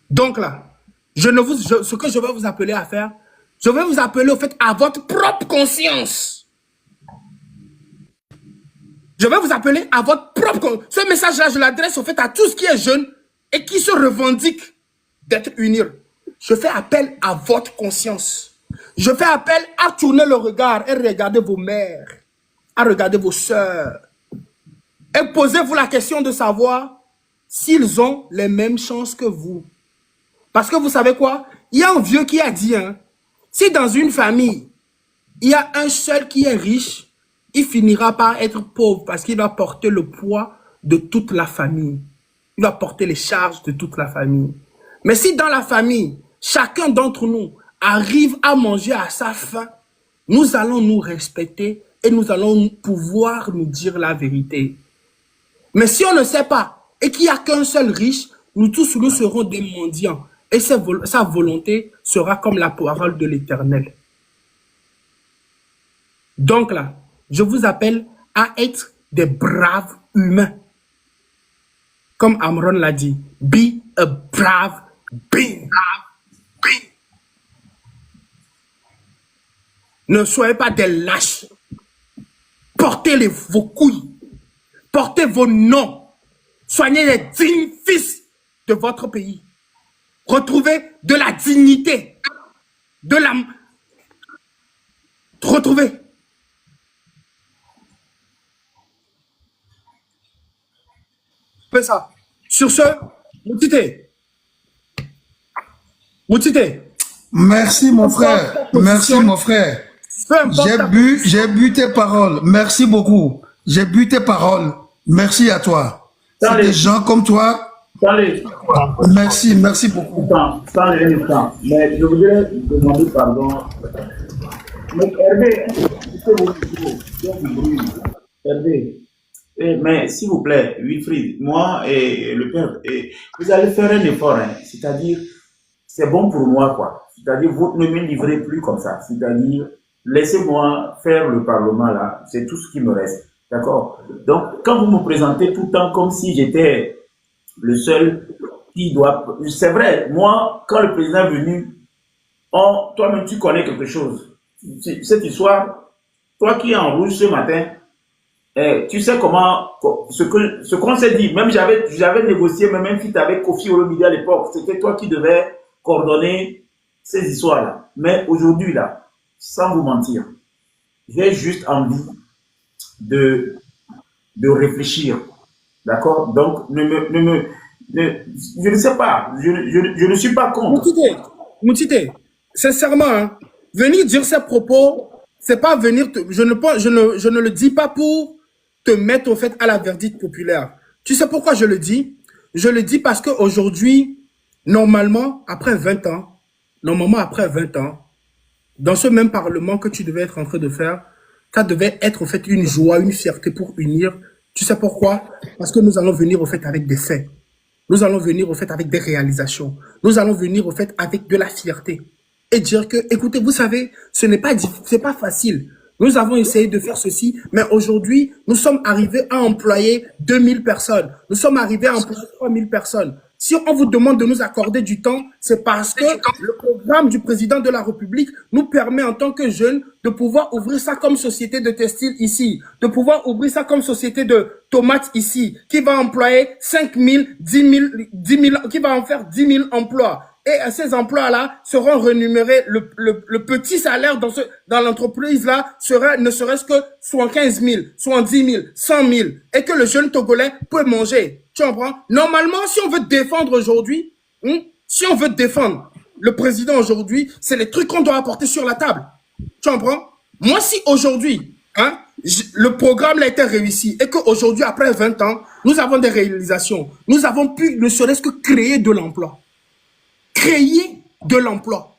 Donc là, ce que je vais vous appeler à faire, je vais vous appeler au fait à votre propre conscience. Je vais vous appeler à votre propre conscience. Ce message-là, je l'adresse au fait à tout ce qui est jeune et qui se revendique d'être unis. Je fais appel à votre conscience. Je fais appel à tourner le regard et regarder vos mères, à regarder vos sœurs. Et posez-vous la question de savoir s'ils ont les mêmes chances que vous. Parce que vous savez quoi? Il y a un vieux qui a dit, hein, si dans une famille, il y a un seul qui est riche, il finira par être pauvre parce qu'il va porter le poids de toute la famille. Il va porter les charges de toute la famille. Mais si dans la famille, chacun d'entre nous arrive à manger à sa faim, nous allons nous respecter et nous allons pouvoir nous dire la vérité. Mais si on ne sait pas et qu'il n'y a qu'un seul riche, nous tous nous serons des mendiants et sa volonté sera comme la parole de l'Éternel. Donc là, je vous appelle à être des braves humains. Comme Amron l'a dit, be a brave being. Ne soyez pas des lâches. Portez vos couilles. Portez vos noms. Soignez les dignes fils de votre pays. Retrouvez de la dignité. Retrouvez. Fais ça. Sur ce, Moutité. Merci mon frère. Merci mon frère. J'ai bu tes paroles. Merci beaucoup. J'ai bu tes paroles. Merci à toi. C'est des gens comme toi. Merci beaucoup. Mais je voudrais demander pardon. Mais Hervé, mais s'il vous plaît, Wilfried, moi et le père, vous allez faire un effort, hein, c'est-à-dire, c'est bon pour moi, quoi. C'est-à-dire, vous ne me livrez plus comme ça. C'est-à-dire, laissez-moi faire le Parlement, là. C'est tout ce qui me reste. D'accord? Donc, quand vous me présentez tout le temps comme si j'étais le seul qui doit... C'est vrai, moi, quand le président est venu, toi-même, tu connais quelque chose. Cette histoire, toi qui es en rouge ce matin, tu sais comment, ce qu'on s'est dit, même j'avais négocié même un feat avec Kofi Olomide à l'époque, c'était toi qui devais coordonner ces histoires-là. Mais aujourd'hui, là, sans vous mentir, j'ai juste envie de réfléchir. D'accord? Donc, je ne sais pas, je ne suis pas contre. Moutité, sincèrement, hein, venir dire ces propos, c'est pas venir, je ne le dis pas pour te mettre au fait à la verdict populaire. Tu sais pourquoi je le dis? Je le dis parce qu'aujourd'hui, normalement, après 20 ans, dans ce même parlement que tu devais être en train de faire, ça devait être au fait une joie, une fierté pour unir. Tu sais pourquoi? Parce que nous allons venir au fait avec des faits. Nous allons venir au fait avec des réalisations. Nous allons venir au fait avec de la fierté. Et dire que, écoutez, vous savez, c'est pas facile. Nous avons essayé de faire ceci, mais aujourd'hui, nous sommes arrivés à employer 2000 personnes. Nous sommes arrivés à employer 3000 personnes. Si on vous demande de nous accorder du temps, c'est parce que le programme du président de la République nous permet en tant que jeunes de pouvoir ouvrir ça comme société de textile ici, de pouvoir ouvrir ça comme société de tomates ici, qui va employer 5000, 10 000, qui va en faire 10 000 emplois. Et ces emplois-là seront rémunérés, le petit salaire dans l'entreprise-là ne serait-ce que soit 15 000, soit 10 000, 100 000, et que le jeune Togolais peut manger. Tu comprends? Normalement, si on veut défendre aujourd'hui, si on veut défendre le président aujourd'hui, c'est les trucs qu'on doit apporter sur la table. Tu comprends? Moi, si aujourd'hui, le programme a été réussi et qu'aujourd'hui, après 20 ans, nous avons des réalisations, nous avons pu ne serait-ce que créer de l'emploi. Créer de l'emploi.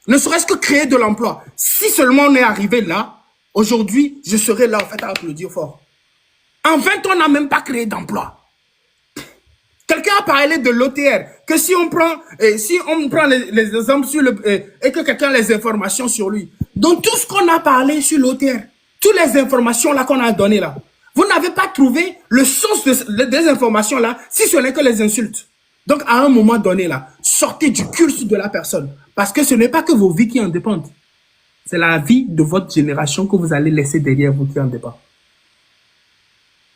Ne serait-ce que créer de l'emploi. Si seulement on est arrivé là, aujourd'hui, je serais là en fait à applaudir fort. En 20 ans, on n'a même pas créé d'emploi. Quelqu'un a parlé de l'OTR, que si on prend les exemples sur et que quelqu'un a les informations sur lui. Donc tout ce qu'on a parlé sur l'OTR, toutes les informations là qu'on a données là, Vous n'avez pas trouvé le sens des informations là, si ce n'est que les insultes. Donc, à un moment donné là, sortez du culte de la personne. Parce que ce n'est pas que vos vies qui en dépendent. C'est la vie de votre génération que vous allez laisser derrière vous qui en dépend.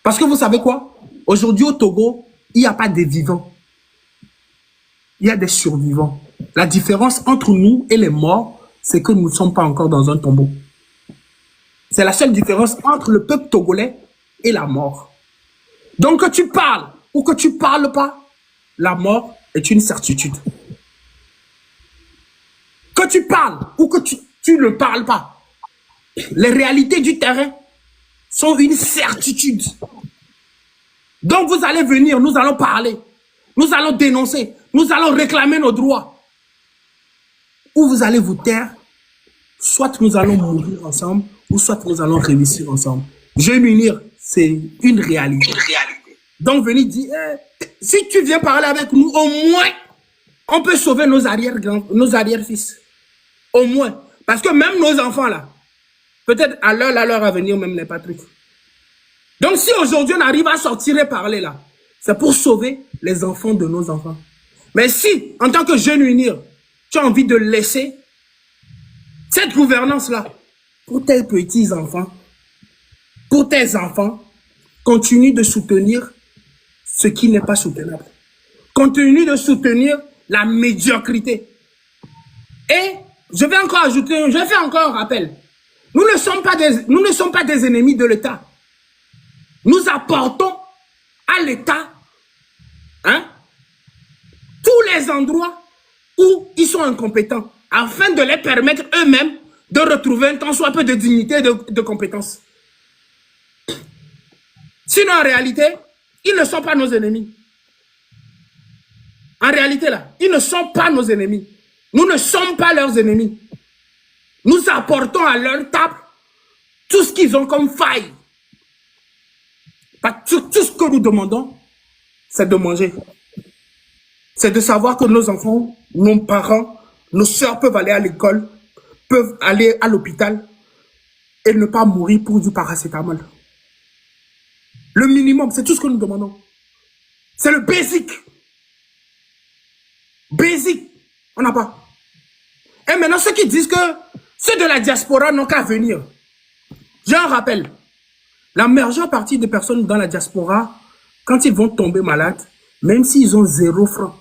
Parce que vous savez quoi? Aujourd'hui au Togo, il n'y a pas de vivants. Il y a des survivants. La différence entre nous et les morts, c'est que nous ne sommes pas encore dans un tombeau. C'est la seule différence entre le peuple togolais et la mort. Donc que tu parles ou que tu parles pas, la mort est une certitude. Que tu parles ou que tu ne parles pas, les réalités du terrain sont une certitude. Donc vous allez venir, nous allons parler, nous allons dénoncer, nous allons réclamer nos droits. Ou vous allez vous taire, soit nous allons mourir ensemble, ou soit nous allons réussir ensemble. Jeune unir, c'est une réalité. Donc venez dire, si tu viens parler avec nous, au moins, on peut sauver nos arrière-fils. Au moins. Parce que même nos enfants là, peut-être à l'heure à venir, même les Patrick. Donc si aujourd'hui on arrive à sortir et parler là, c'est pour sauver les enfants de nos enfants. Mais si, en tant que jeune unir, tu as envie de laisser cette gouvernance-là pour tes petits-enfants, pour tes enfants, continue de soutenir ce qui n'est pas soutenable. Continue de soutenir la médiocrité. Et je vais encore ajouter, je vais faire encore un rappel. Nous ne sommes pas des ennemis de l'État. Nous apportons à l'État tous les endroits où ils sont incompétents, afin de les permettre eux-mêmes de retrouver un tant soit peu de dignité et de compétence. Sinon, en réalité, ils ne sont pas nos ennemis. En réalité, là, ils ne sont pas nos ennemis. Nous ne sommes pas leurs ennemis. Nous apportons à leur table tout ce qu'ils ont comme faille. Tout ce que nous demandons, c'est de manger. C'est de savoir que nos enfants, nos parents, nos soeurs peuvent aller à l'école, peuvent aller à l'hôpital et ne pas mourir pour du paracétamol. Le minimum, c'est tout ce que nous demandons. C'est le basic. Basic. On n'a pas. Et maintenant, ceux qui disent que ceux de la diaspora n'ont qu'à venir. J'ai un rappel. La majeure partie des personnes dans la diaspora, quand ils vont tomber malades, même s'ils ont 0 francs,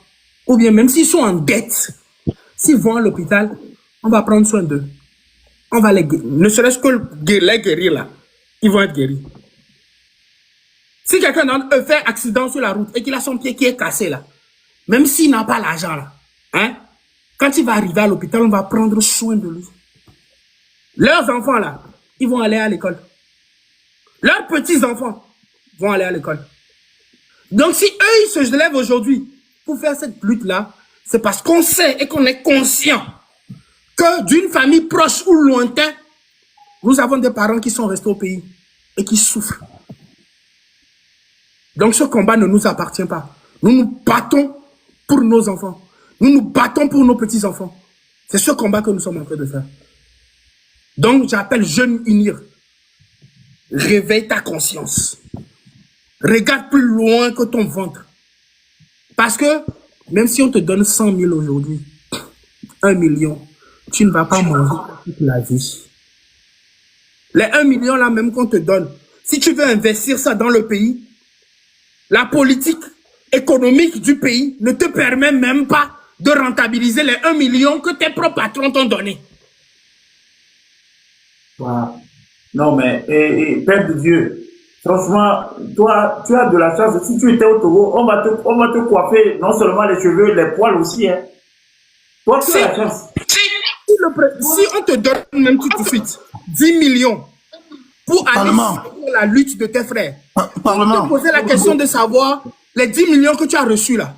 ou bien même s'ils sont en dette, s'ils vont à l'hôpital, on va prendre soin d'eux. On va les guérir. Ne serait-ce que les guérir là, ils vont être guéris. Si quelqu'un d'entre eux fait accident sur la route et qu'il a son pied qui est cassé là, même s'il n'a pas l'argent là, quand il va arriver à l'hôpital, on va prendre soin de lui. Leurs enfants là, ils vont aller à l'école. Leurs petits-enfants vont aller à l'école. Donc si eux, ils se lèvent aujourd'hui pour faire cette lutte-là, c'est parce qu'on sait et qu'on est conscient que d'une famille proche ou lointaine, nous avons des parents qui sont restés au pays et qui souffrent. Donc ce combat ne nous appartient pas. Nous nous battons pour nos enfants. Nous nous battons pour nos petits-enfants. C'est ce combat que nous sommes en train de faire. Donc j'appelle Jeunes Unir. Réveille ta conscience. Regarde plus loin que ton ventre. Parce que même si on te donne 100 000 aujourd'hui, 1 million, tu ne vas pas manger toute la vie. Les 1 million là même qu'on te donne, si tu veux investir ça dans le pays, la politique économique du pays ne te permet même pas de rentabiliser les 1 million que tes propres patrons t'ont donné. Wow. Non, mais, Père de Dieu, franchement, toi, tu as de la chance. Si tu étais au Togo, on va te coiffer non seulement les cheveux, les poils aussi. Hein. Toi, tu as la chance. Si on te donne même tout de suite 10 millions pour aller sur la lutte de tes frères, on te poser la question de savoir les 10 millions que tu as reçus là.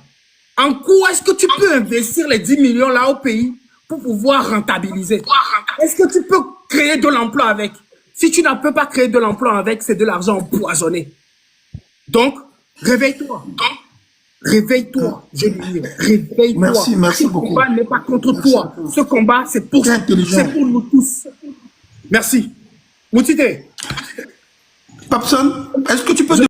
En quoi est-ce que tu peux investir les 10 millions là au pays pour pouvoir rentabiliser? Est-ce que tu peux créer de l'emploi avec? Si tu ne peux pas créer de l'emploi avec, c'est de l'argent empoisonné. Donc, réveille-toi. Réveille-toi, je dis, réveille-toi. Merci beaucoup. Ce combat n'est pas contre toi. Ce combat, c'est pour nous tous. Merci. Moutite. Papson, est-ce que tu peux